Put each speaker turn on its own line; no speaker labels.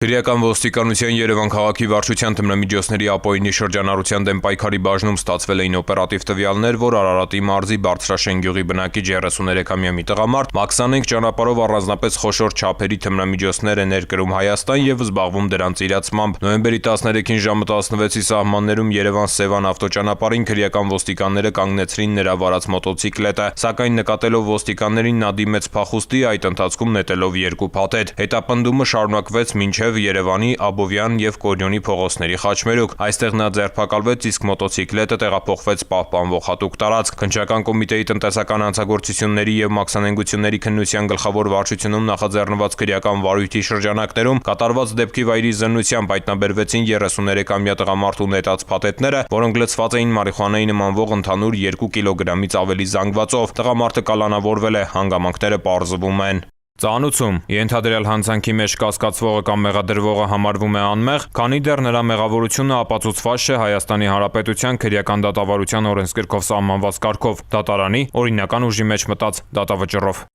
Քրեական ոստիկանության Երևան քաղաքի վարչության թմրամիջոցների ապօրինի շրջանառության դեմ պայքարի բաժնում ստացվել էին օպերատիվ տվյալներ, որ Արարատի մարզի Բարձրաշեն գյուղի բնակիչ 33-ամյա մի տղամարդ Մաքսանենք ճանապարհով առանձնապես խոշոր չափերի թմրամիջոցներ է ներկրում Հայաստան եւ զբաղվում դրանց իրացմամբ։ Նոյեմբերի 13-ին ժամը 16-ի սահմաններում Երևան-Սևան ավտոճանապարհին քրեական ոստիկանները կանգնեցրին նրա վարած մոտոցիկլետը, սակայն նկատելով ոստիկաններին նա դիմեց փախուստի, այդ ընթացքում նետելով երկու փաթեթ։ Հետապնդումը շարունակվեց մինչև Երևանի, Աբովյան եւ Կորյունի փողոցների խաչմերուկ։ Այստեղ նա ձերբակալվեց, իսկ մոտոցիկլետը տեղափոխվեց պահպանվող հատուկ տարածք։ Քննչական կոմիտեի տնտեսական հանցագործությունների եւ մաքսանենգությունների քննության գլխավոր վարչությունում նախաձեռնված քրեական վարույթի շրջանակներում կատարված դեպքի վայրի զննությամբ հայտնաբերվեցին 33-ամյա տղամարդու նետած փաթեթները, որոնք լցված էին մարիխուանայի նմանվող ընդհանուր 2 կիլոգրամից ավելի զանգվածով։ Տղամարդը կալանավորվել է, հանգամանքները պարզվում են։ Ծանուցում ենթադրյալ հանցանքի մեջ կասկածվողը կամ մեղադրվողը համարվում է անմեղ, քանի դեռ նրա մեղավորությունը ապացուցված չէ Հայաստանի Հանրապետության քրեական դատավարության օրենսգրքով սահմանված կարգով, դատարանի օրինական ուժի մեջ մտած դատավճռով։